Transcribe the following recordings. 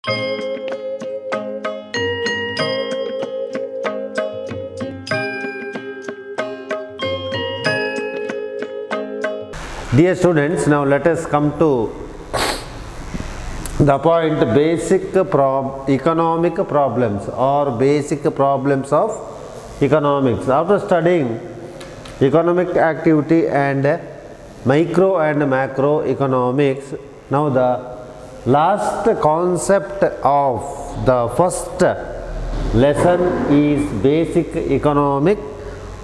Dear students, now let us come to the point basic economic problems or basic problems of economics. After studying economic activity and micro and macro economics, now the last concept of the first lesson is basic economic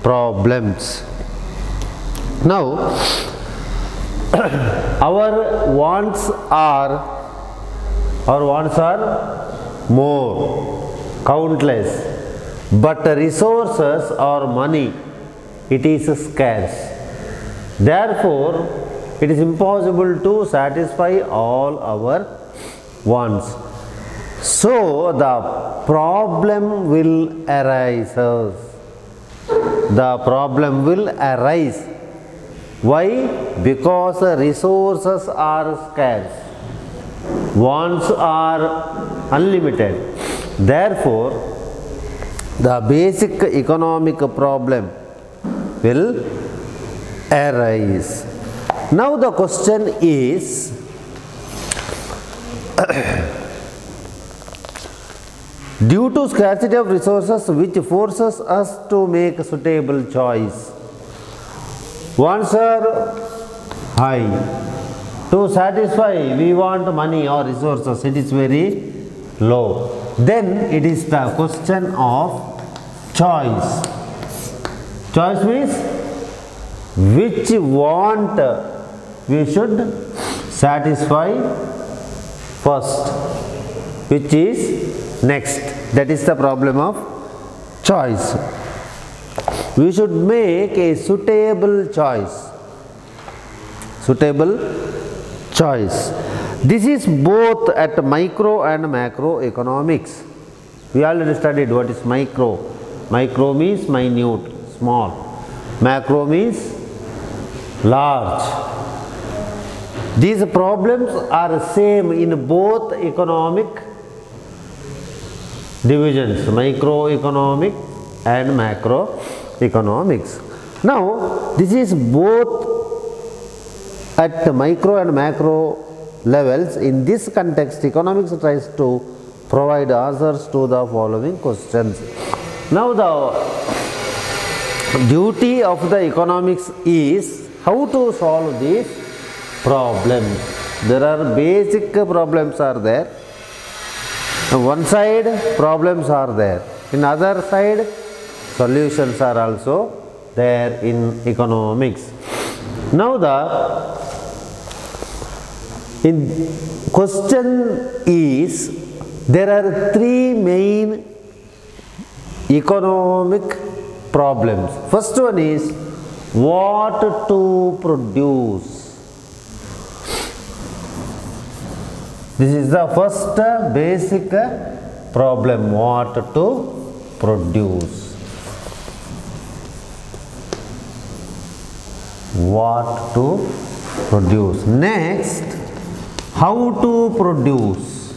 problems. Now our wants are more, countless, but resources or money, it is scarce. Therefore, it is impossible to satisfy all our wants. So, the problem will arise. The problem will arise. Why? Because resources are scarce. Wants are unlimited. Therefore, the basic economic problem will arise. Now the question is, due to scarcity of resources which forces us to make a suitable choice. Wants are high. To satisfy, we want money or resources, it is very low. Then it is the question of choice. Choice means which want we should satisfy first, which is next. That is the problem of choice. We should make a suitable choice. Suitable choice. This is both at micro and macro economics. We already studied what is micro. Micro means minute, small. Macro means large. These problems are same in both economic divisions, microeconomic and macroeconomics. Now, this is both at the micro and macro levels. In this context, economics tries to provide answers to the following questions. Now, the duty of the economics is how to solve these problems. There are basic problems are there. On one side, problems are there. In other side, solutions are also there in economics. Now in question is, there are three main economic problems. First one is what to produce. This is the first basic problem, what to produce. What to produce. Next, how to produce.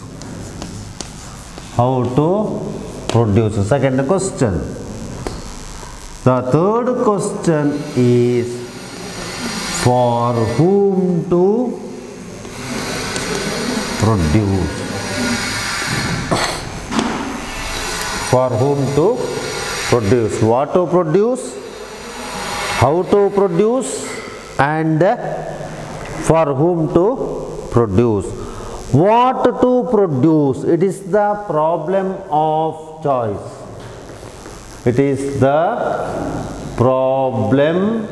How to produce. Second question. The third question is for whom to produce. For whom to produce. What to produce, how to produce, and for whom to produce. What to produce, it is the problem of choice. It is the problem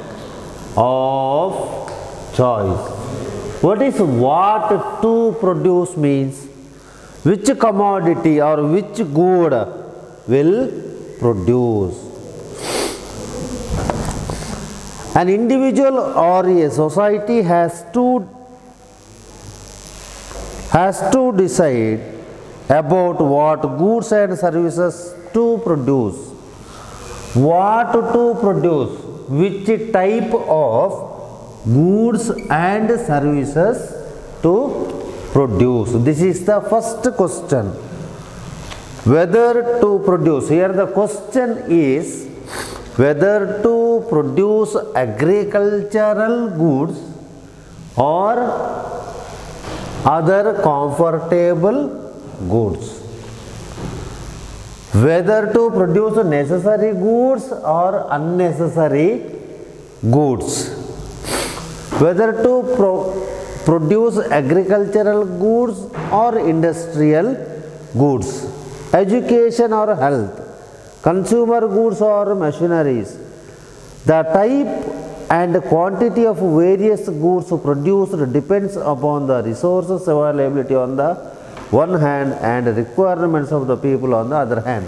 of choice. What is what to produce means which commodity or which good will produce. An individual or a society has to decide about what goods and services to produce. What to produce, which type of goods and services to produce? This is the first question. Whether to produce. Here the question is whether to produce agricultural goods or other comfortable goods. Whether to produce necessary goods or unnecessary goods. Whether to produce agricultural goods or industrial goods. Education or health. Consumer goods or machineries. The type and quantity of various goods produced depends upon the resources availability on the one hand and requirements of the people on the other hand.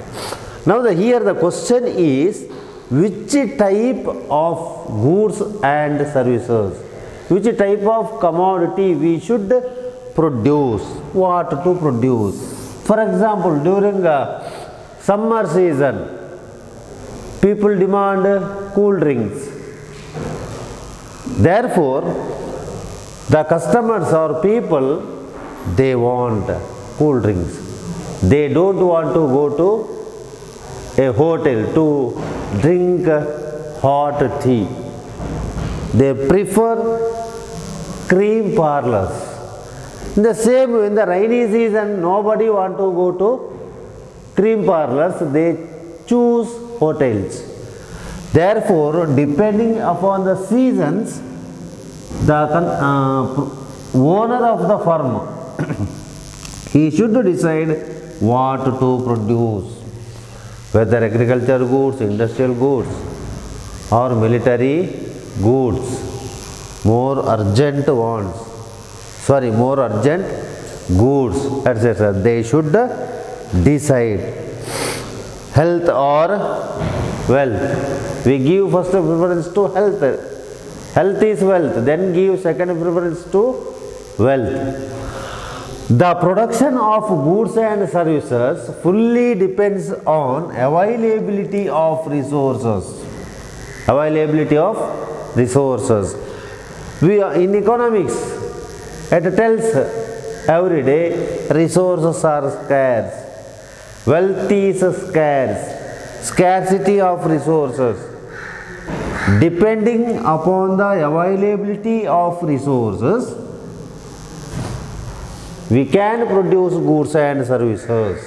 Now here the question is which type of goods and services, which type of commodity we should produce, what to produce. For example, during summer season, people demand cool drinks. Therefore, the customers or people, they want cool drinks. They don't want to go to a hotel to drink hot tea. They prefer cream parlors. In the same way, in the rainy season, nobody want to go to cream parlors. They choose hotels. Therefore, depending upon the seasons, the owner of the firm, he should decide what to produce, whether agricultural goods, industrial goods or military goods, more urgent goods, etc. They should decide. Health or wealth. We give first preference to health. Health is wealth. Then give second preference to wealth. The production of goods and services fully depends on availability of resources. Availability of resources. We are in economics, it tells every day resources are scarce. Wealth is scarce. Scarcity of resources. Depending upon the availability of resources, we can produce goods and services.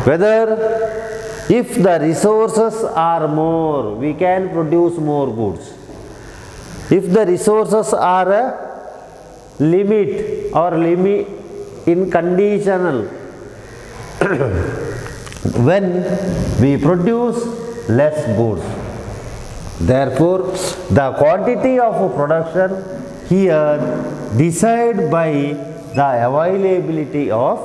Whether if the resources are more, we can produce more goods. If the resources are a limit or in conditional, when we produce less goods. Therefore, the quantity of production here decided by the availability of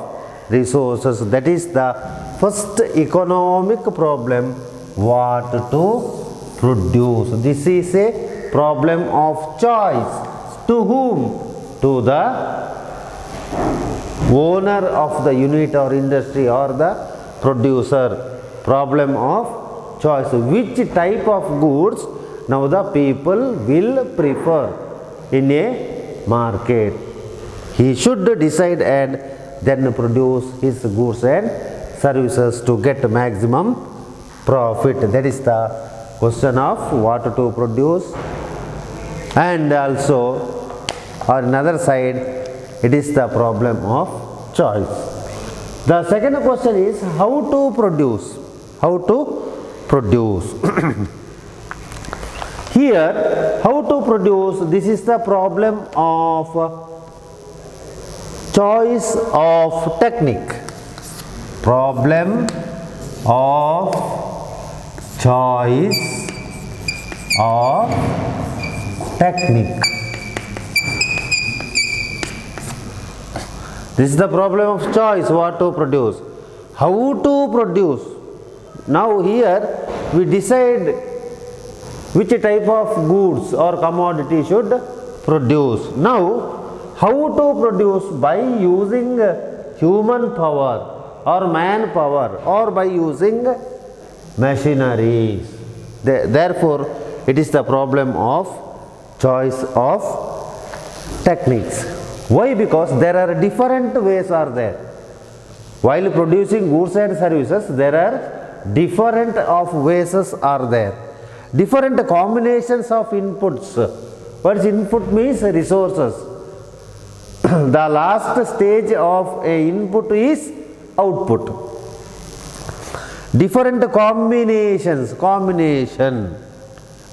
resources. That is the first economic problem, what to produce. This is a problem of choice. To whom? To the owner of the unit or industry or the producer. Problem of choice. Which type of goods now the people will prefer in a market. He should decide and then produce his goods and services to get maximum profit. That is the question of what to produce. And also on another side, it is the problem of choice. The second question is how to produce. How to produce. Here, how to produce, this is the problem of choice of technique. Problem of choice of technique. This is the problem of choice, what to produce. How to produce. Now here we decide which type of goods or commodity should produce. Now how to produce? By using human power or manpower or by using machineries. Therefore, it is the problem of choice of techniques. Why? Because there are different ways are there. While producing goods and services, there are different of ways are there. Different combinations of inputs. What is input means? Resources. The last stage of a input is output. Different combination,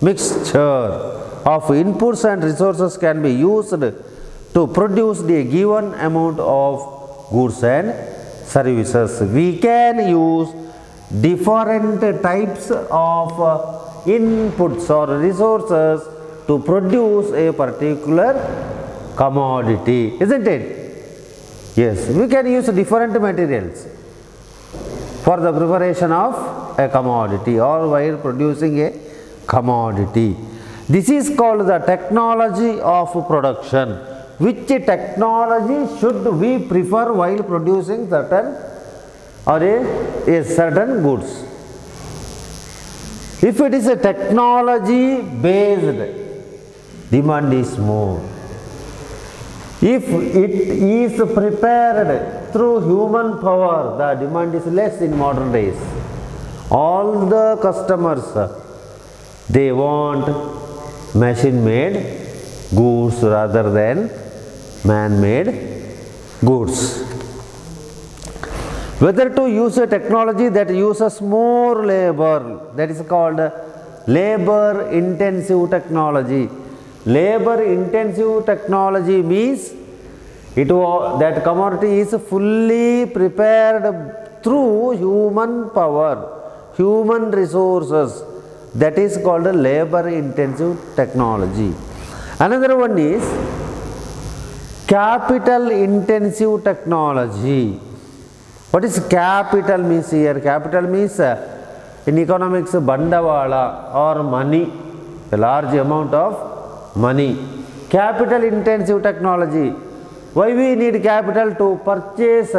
mixture of inputs and resources can be used to produce the given amount of goods and services. We can use different types of inputs or resources to produce a particular commodity, isn't it? Yes, we can use different materials for the preparation of a commodity or while producing a commodity. This is called the technology of production. Which technology should we prefer while producing certain or a certain goods? If it is a technology based, demand is more. If it is prepared through human power, the demand is less in modern days. All the customers, they want machine-made goods rather than man-made goods. Whether to use a technology that uses more labor, that is called labor-intensive technology. Labor-intensive technology means that commodity is fully prepared through human power, human resources. That is called labor-intensive technology. Another one is capital-intensive technology. What is capital means here? Capital means in economics bandavala or money, a large amount of money. Capital-intensive technology. Why we need capital? To purchase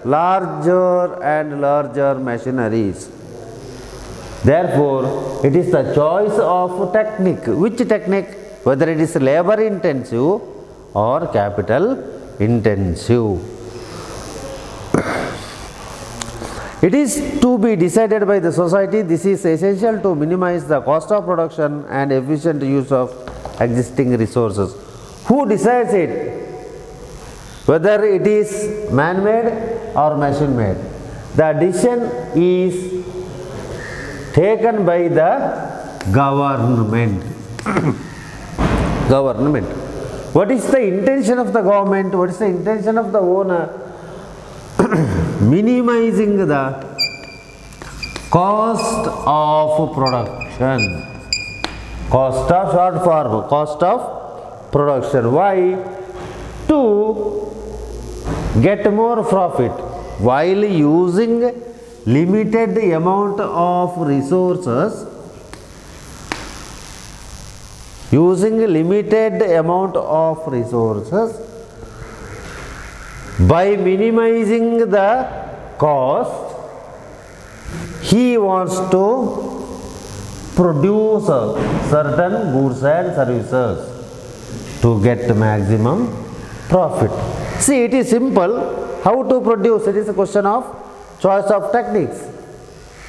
larger and larger machineries. Therefore, it is the choice of technique. Which technique? Whether it is labor intensive or capital intensive. It is to be decided by the society. This is essential to minimize the cost of production and efficient use of existing resources. Who decides it? Whether it is man-made or machine-made. The decision is taken by the government. Government. What is the intention of the government? What is the intention of the owner? Minimizing the cost of production. Cost of short form, cost of production. Why? To get more profit while using limited amount of resources. Using limited amount of resources, by minimizing the cost, he wants to produce certain goods and services to get maximum profit. See, it is simple. How to produce? It is a question of choice of techniques.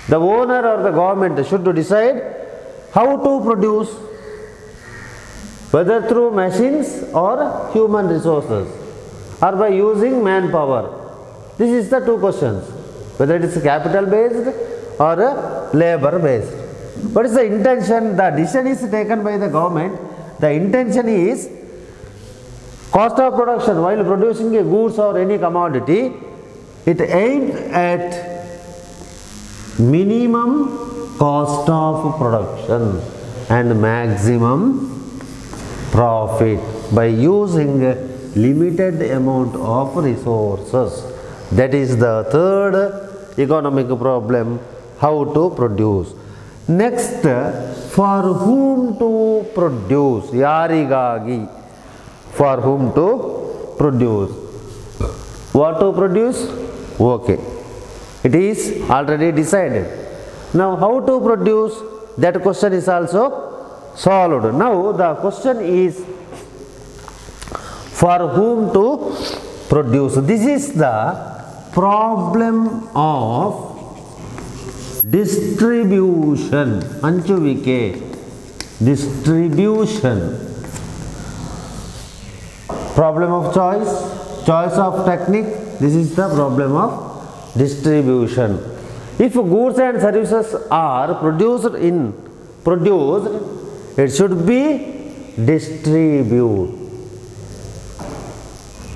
The owner or the government should decide how to produce, whether through machines or human resources, or by using manpower. This is the two questions, whether it is capital based or labor based. What is the intention? The decision is taken by the government. The intention is cost of production while producing a goods or any commodity. It aims at minimum cost of production and maximum profit by using limited amount of resources. That is the third economic problem, how to produce. Next, for whom to produce? Yarigagi. For whom to produce? What to produce? Okay. It is already decided. Now, how to produce? That question is also solved. Now, the question is, for whom to produce. This is the problem of distribution. Anchuvike. Distribution. Problem of choice. Choice of technique. This is the problem of distribution. If goods and services are produced, it should be distributed.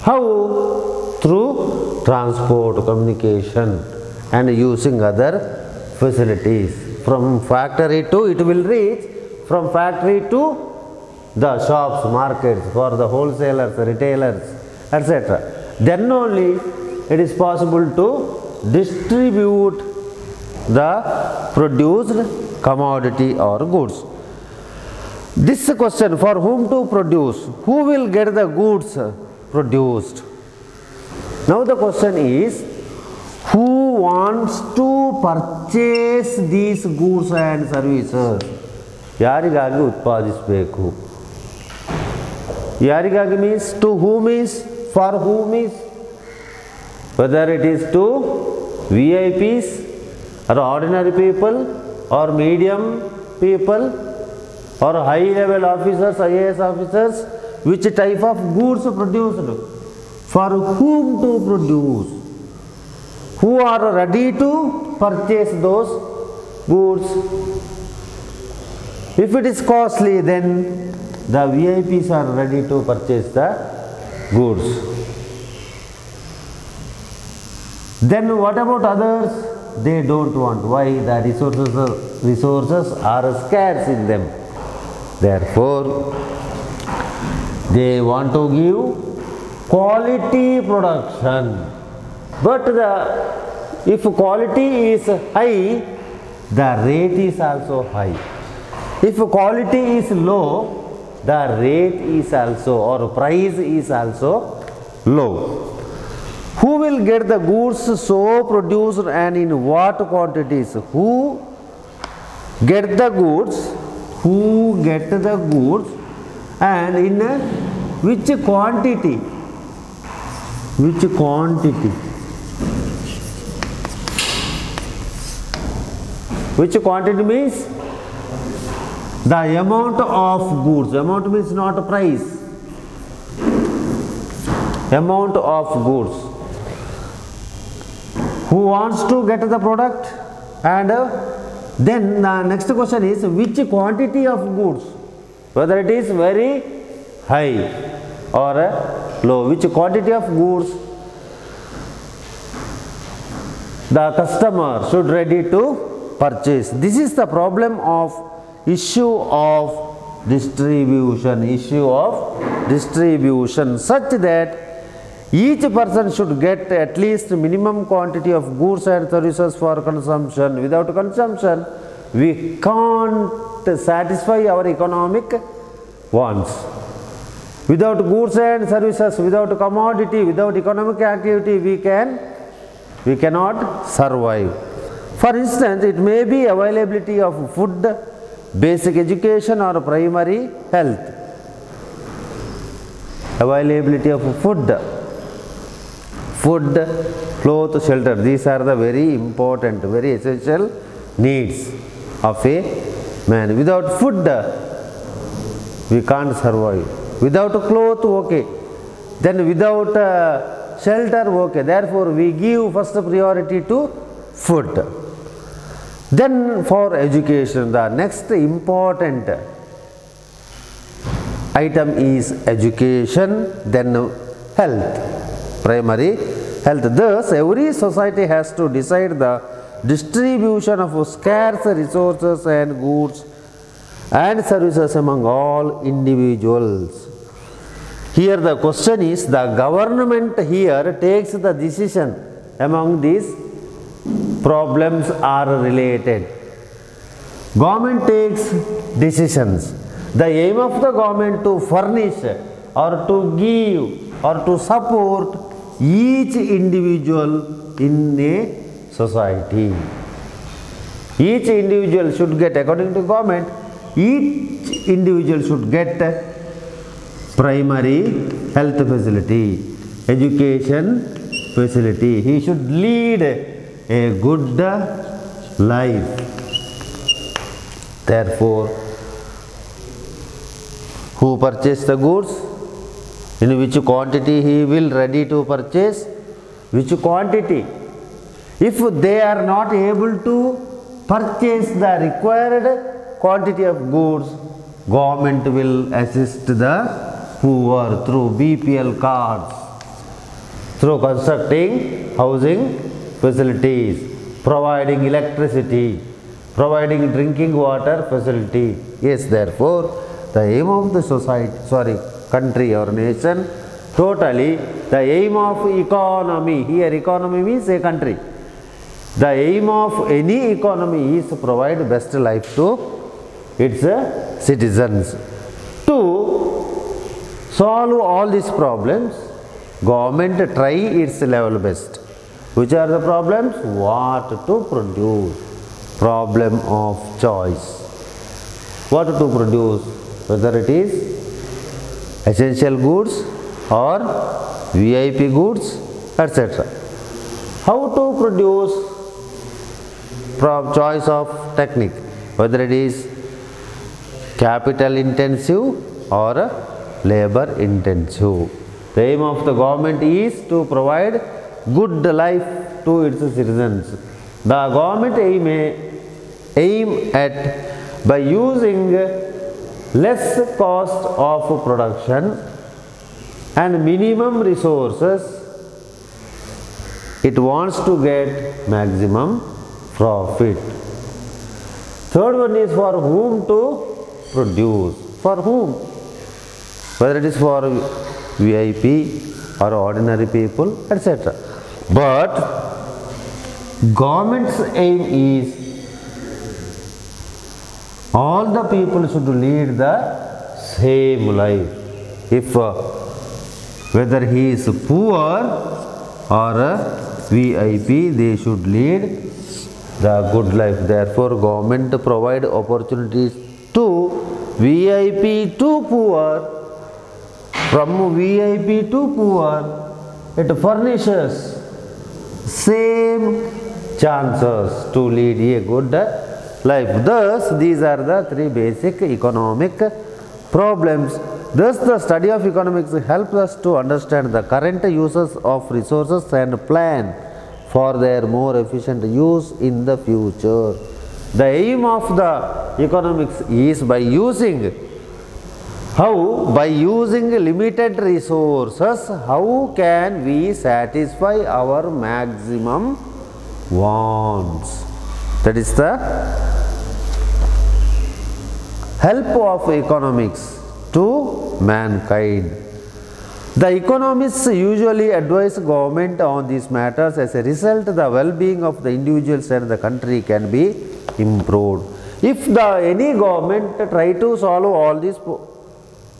How? Through transport, communication and using other facilities. From factory to, it will reach from factory to the shops, markets, for the wholesalers, retailers, etc. Then only it is possible to distribute the produced commodity or goods. This question, for whom to produce? Who will get the goods produced? Now the question is, who wants to purchase these goods and services? ಯಾರಿಗಾಗಿ ಉತ್ಪಾದಿಸಬೇಕು? ಯಾರಿಗಾಗಿ means to whom is, for whom is, whether it is to VIPs or ordinary people or medium people or high level officers, IAS officers, which type of goods produced? For whom to produce? Who are ready to purchase those goods? If it is costly, then the VIPs are ready to purchase the goods. Then what about others? They don't want. Why? The resources are scarce in them. Therefore, they want to give quality production. But if quality is high, the rate is also high. If quality is low, the rate is also, or price is also low. Who will get the goods so produced and in what quantities? Who get the goods? Who get the goods and in which quantity? Which quantity? Which quantity means the amount of goods. Amount means not price. Amount of goods. Who wants to get the product? And then the next question is, which quantity of goods? Whether it is very high or low. Which quantity of goods the customer should ready to purchase. This is the problem of issue of distribution. Issue of distribution, such that each person should get at least minimum quantity of goods and services for consumption. Without consumption, we can't satisfy our economic wants. Without goods and services, without commodity, without economic activity, we cannot survive. For instance, it may be availability of food, basic education or primary health. Availability of food, cloth, shelter. These are the very important, very essential needs of a man. Without food, we can't survive. Without cloth, okay. Then without shelter, okay. Therefore, we give first priority to food. Then for education, the next important item is education, then health, primary health. Thus, every society has to decide the distribution of scarce resources and goods and services among all individuals. Here the question is, the government here takes the decision among these problems are related. Government takes decisions. The aim of the government to furnish or to give or to support each individual in a society. Each individual should get, according to government, each individual should get primary health facility, education facility. He should lead a good life. Therefore, who purchase the goods, in which quantity he will ready to purchase, which quantity. If they are not able to purchase the required quantity of goods, government will assist the poor through BPL cards, through constructing housing facilities, providing electricity, providing drinking water facility. Yes, therefore, the aim of the society, country or nation, totally the aim of economy, here economy means a country. The aim of any economy is to provide best life to its citizens. To solve all these problems, government try its level best. Which are the problems? What to produce? Problem of choice. What to produce? Whether it is essential goods or VIP goods, etc. How to produce? Choice of technique, whether it is capital intensive or labor intensive. The aim of the government is to provide good life to its citizens. The government aim at by using less cost of production and minimum resources, it wants to get maximum profit. Third one is for whom to produce. For whom? Whether it is for VIP or ordinary people, etc. But government's aim is all the people should lead the same life. If whether he is poor or a VIP, they should lead the good life. Therefore, government provide opportunities to VIP to poor. From VIP to poor, it furnishes same chances to lead a good life. Thus, these are the three basic economic problems. Thus, the study of economics helps us to understand the current uses of resources and plan for their more efficient use in the future. The aim of the economics is by using limited resources, how can we satisfy our maximum wants? That is the help of economics to mankind. The economists usually advise government on these matters. As a result, the well-being of the individuals and the country can be improved. If any government try to solve all these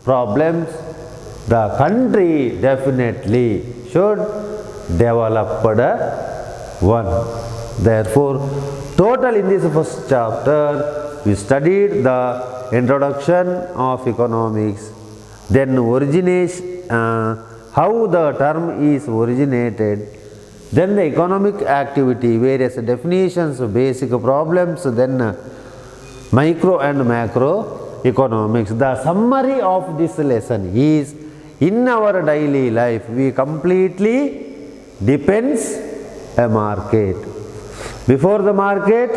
problems, the country definitely should develop one. Therefore, total in this first chapter, we studied the introduction of economics, then origination, how the term is originated, then the economic activity, various definitions, basic problems, then micro and macro economics. The summary of this lesson is, in our daily life, we completely depends a market. Before the market,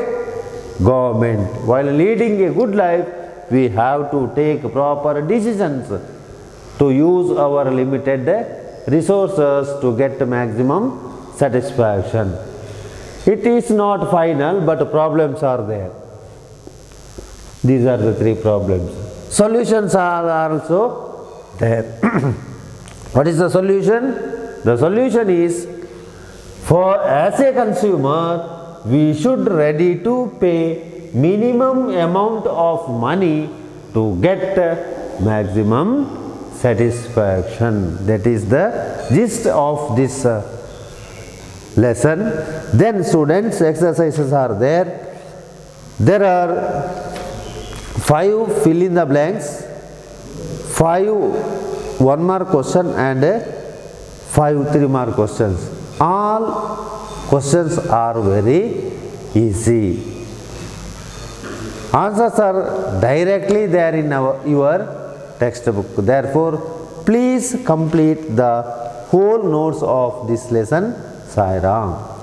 government. While leading a good life, we have to take proper decisions to use our limited resources to get maximum satisfaction. It is not final, but problems are there. These are the three problems. Solutions are also there. What is the solution? The solution is, as a consumer, we should ready to pay minimum amount of money to get maximum satisfaction. That is the gist of this lesson. Then students, exercises are there. There are 5 fill in the blanks, 5 1 mark question and 5 3-mark questions. All questions are very easy. Answers are directly there in your textbook. Therefore, please complete the whole notes of this lesson. Sai Ram.